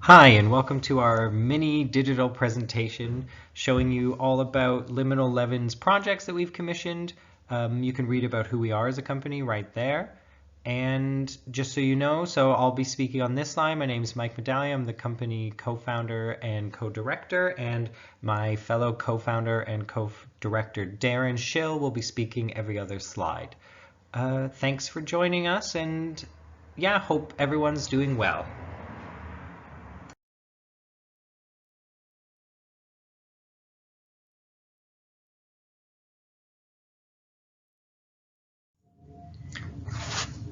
Hi, and welcome to our mini digital presentation showing you all about Liminal 11's projects that we've commissioned. You can read about who we are as a company right there. And just so you know, so I'll be speaking on this line. My name is Mike Medaglia. I'm the company co-founder and co-director, and my fellow co-founder and co-director Darren Shill will be speaking every other slide. Thanks for joining us, and yeah, hope everyone's doing well.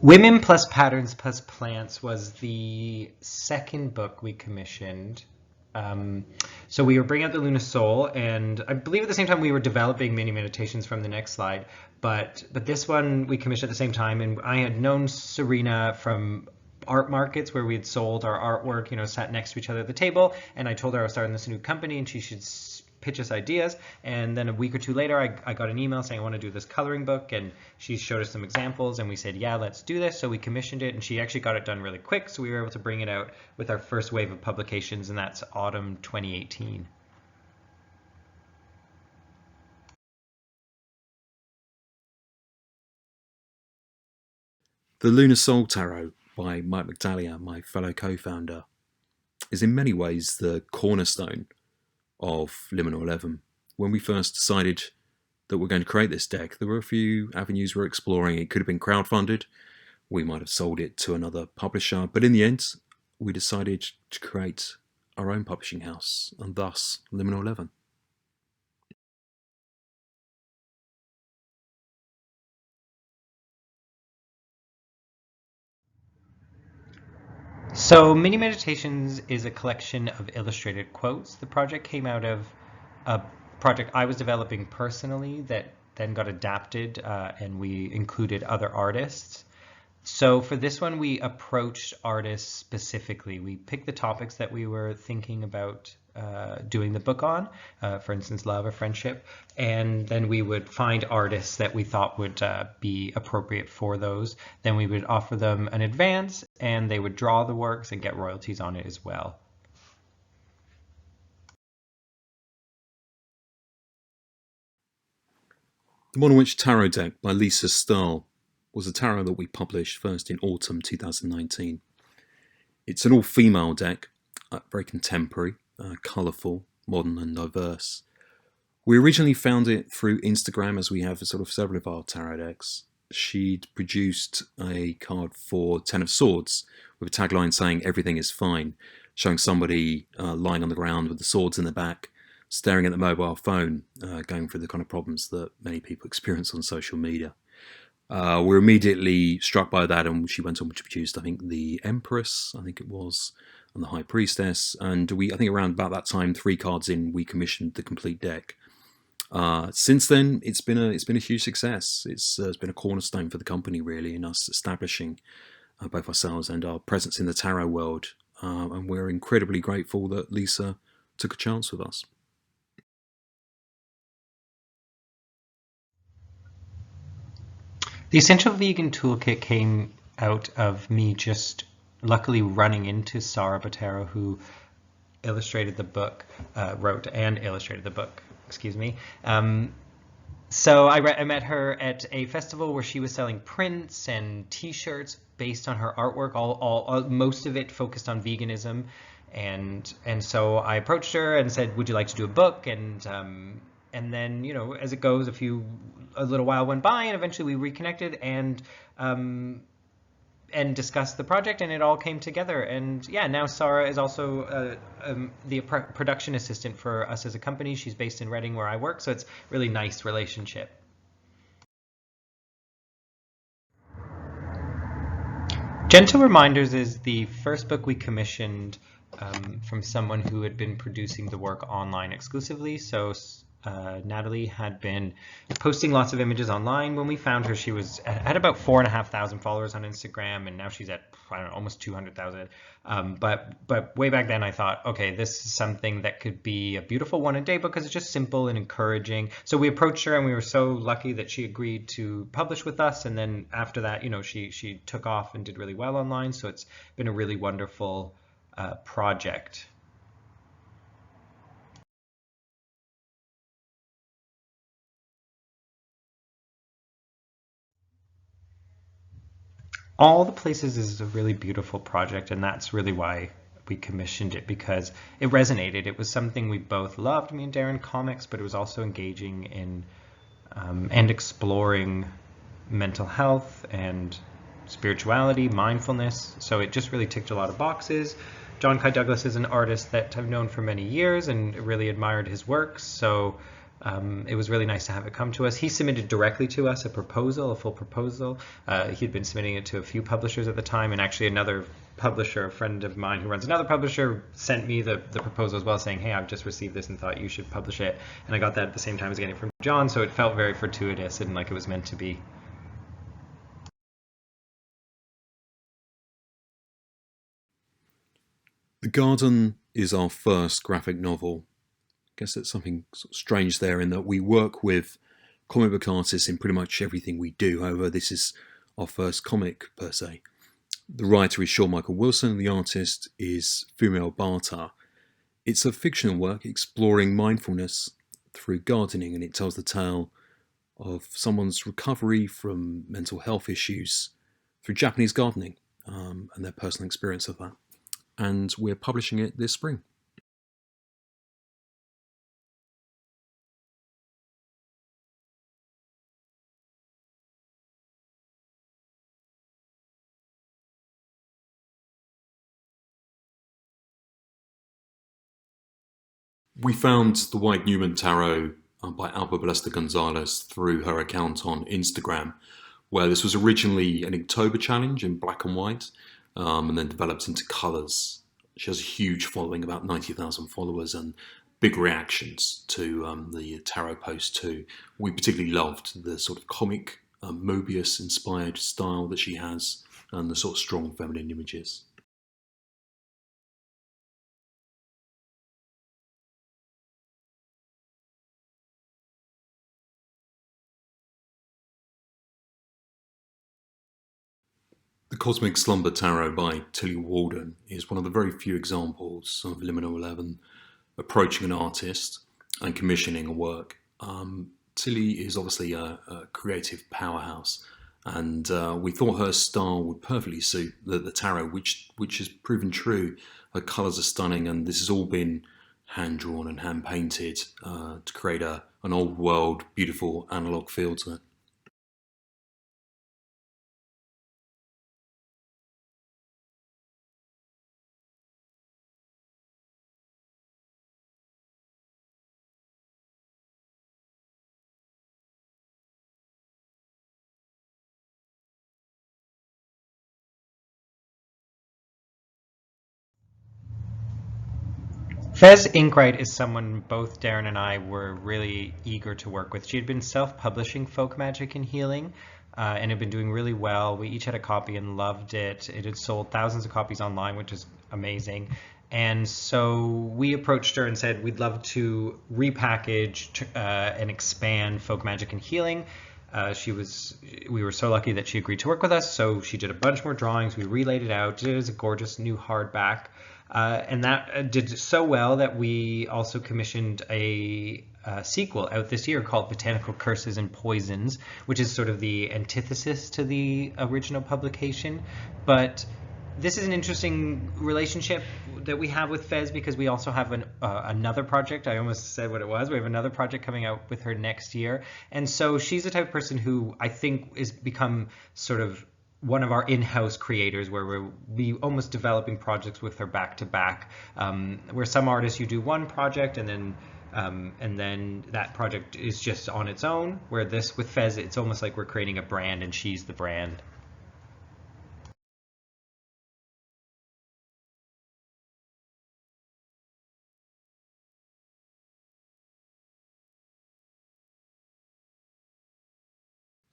Women Plus Patterns Plus Plants was the second book we commissioned. Um, so we were bringing out the Luna Soul, and I believe at the same time we were developing mini meditations from the next slide. But this one we commissioned at the same time, and I had known Serena from art markets where we had sold our artwork, sat next to each other at the table, and I told her I was starting this new company and she should pitch us ideas. And then a week or two later, I got an email saying I want to do this coloring book, and she showed us some examples, and we said, yeah, let's do this. So we commissioned it, and she actually got it done really quick, so we were able to bring it out with our first wave of publications, and that's autumn 2018. The Lunar Soul Tarot by Mike Medaglia, my fellow co-founder, is in many ways the cornerstone of Liminal 11. When we first decided that we're going to create this deck, there were a few avenues we're exploring. It could have been crowdfunded. We might have sold it to another publisher. But in the end, we decided to create our own publishing house, and thus Liminal 11. So Mini Meditations is a collection of illustrated quotes. The project came out of a project I was developing personally that then got adapted, and we included other artists. So for this one, we approached artists specifically. We picked the topics that we were thinking about doing the book on, for instance, love or friendship, and then we would find artists that we thought would be appropriate for those. Then we would offer them an advance, and they would draw the works and get royalties on it as well. The Modern Witch Tarot deck by Lisa Stahl was a tarot that we published first in autumn 2019. It's an all-female deck, very contemporary, colourful, modern and diverse. We originally found it through Instagram, as we have for sort of several of our tarot decks. She'd produced a card for Ten of Swords with a tagline saying everything is fine, showing somebody lying on the ground with the swords in the back, staring at the mobile phone, going through the kind of problems that many people experience on social media. We're immediately struck by that, and she went on to produce, I think, the Empress, I think it was, and the High Priestess. And I think around about that time, 3 cards in, we commissioned the complete deck. Since then, it's been a huge success. It's been a cornerstone for the company, really, in us establishing both ourselves and our presence in the tarot world. And we're incredibly grateful that Lisa took a chance with us. The Essential Vegan Toolkit came out of me just luckily running into Sarah Patera, who illustrated the book, wrote and illustrated the book, excuse me. So I met her at a festival where she was selling prints and T-shirts based on her artwork, most of it focused on veganism, and so I approached her and said, "Would you like to do a book?" And then, as it goes, a little while went by, and eventually we reconnected and discussed the project, and it all came together. And yeah, now Sarah is also the production assistant for us as a company. She's based in Reading, where I work, so it's a really nice relationship. Gentle Reminders is the first book we commissioned from someone who had been producing the work online exclusively. So Natalie had been posting lots of images online. When we found her, she was at about 4,500 followers on Instagram, and now she's at, I don't know, almost 200,000. But way back then, I thought, okay, this is something that could be a beautiful one-a-day book because it's just simple and encouraging. So we approached her, and we were so lucky that she agreed to publish with us. And then after that, she took off and did really well online. So it's been a really wonderful project. All the Places is a really beautiful project, and that's really why we commissioned it, because it resonated. It was something we both loved, me and Darren, comics, but it was also engaging in and exploring mental health and spirituality, mindfulness. So it just really ticked a lot of boxes. John Kai Douglas is an artist that I've known for many years and really admired his works. So it was really nice to have it come to us. He submitted directly to us a proposal, a full proposal. He'd been submitting it to a few publishers at the time, and actually another publisher, a friend of mine who runs another publisher, sent me the proposal as well, saying, hey, I've just received this and thought you should publish it. And I got that at the same time as getting it from John, so it felt very fortuitous and like it was meant to be. The Garden is our first graphic novel. I guess there's something sort of strange there in that we work with comic book artists in pretty much everything we do. However, this is our first comic per se. The writer is Sean Michael Wilson and the artist is Fumio Bata. It's a fictional work exploring mindfulness through gardening, and it tells the tale of someone's recovery from mental health issues through Japanese gardening and their personal experience of that. And we're publishing it this spring. We found the White Newman Tarot by Alba Ballesta Gonzalez through her account on Instagram, where this was originally an Inktober challenge in black and white, and then developed into colours. She has a huge following, about 90,000 followers, and big reactions to the tarot post too. We particularly loved the sort of comic Mobius-inspired style that she has, and the sort of strong feminine images. The Cosmic Slumber Tarot by Tilly Walden is one of the very few examples of Liminal 11 approaching an artist and commissioning a work. Tilly is obviously a creative powerhouse, and we thought her style would perfectly suit the tarot, which has proven true. Her colours are stunning, and this has all been hand-drawn and hand-painted to create an old-world, beautiful analogue feel to it. Fez Inc is someone both Darren and I were really eager to work with. She had been self-publishing folk magic and healing, and had been doing really well. We each had a copy and loved it. It had sold thousands of copies online, which is amazing. And so we approached her and said, we'd love to repackage and expand folk magic and healing. We were so lucky that she agreed to work with us. So she did a bunch more drawings. We relaid it out, did it as a gorgeous new hardback. And that did so well that we also commissioned a sequel out this year called Botanical Curses and Poisons, which is sort of the antithesis to the original publication. But this is an interesting relationship that we have with Fez, because we also have another project. I almost said what it was. We have another project coming out with her next year. And so she's the type of person who I think is become sort of one of our in-house creators, where we'll be almost developing projects with her back to back. Where some artists, you do one project and then that project is just on its own. Where this with Fez, it's almost like we're creating a brand and she's the brand.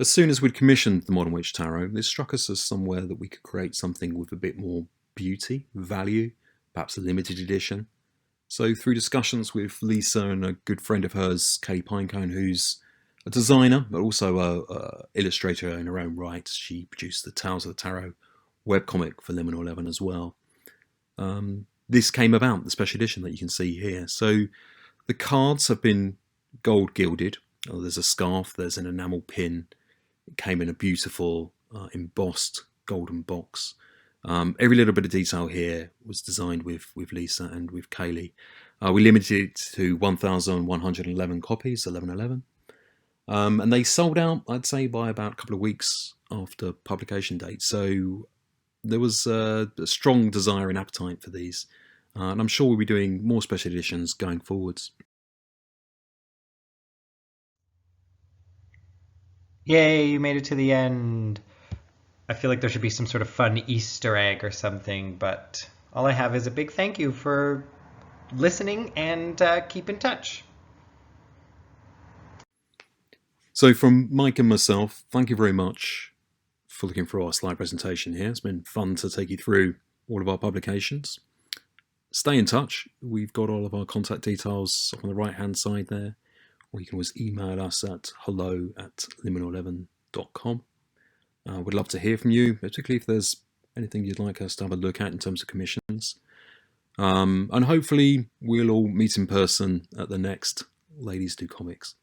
As soon as we'd commissioned the Modern Witch Tarot, it struck us as somewhere that we could create something with a bit more beauty, value, perhaps a limited edition. So through discussions with Lisa and a good friend of hers, Kelly Pinecone, who's a designer but also a illustrator in her own right, she produced the Tales of the Tarot webcomic for Liminal 11 as well. this came about, the special edition that you can see here. So the cards have been gold gilded. There's a scarf, there's an enamel pin. It came in a beautiful embossed golden box. Every little bit of detail here was designed with Lisa and with Kaylee. We limited it to 1,111 copies, 1111. And they sold out, I'd say, by about a couple of weeks after publication date. So there was a strong desire and appetite for these. And I'm sure we'll be doing more special editions going forwards. Yay, you made it to the end. I feel like there should be some sort of fun Easter egg or something, but all I have is a big thank you for listening, and keep in touch. So from Mike and myself, thank you very much for looking through our slide presentation here. It's been fun to take you through all of our publications. Stay in touch. We've got all of our contact details on the right-hand side there, or you can always email us at hello@liminal11.com. We'd love to hear from you, particularly if there's anything you'd like us to have a look at in terms of commissions. And hopefully we'll all meet in person at the next Ladies Do Comics.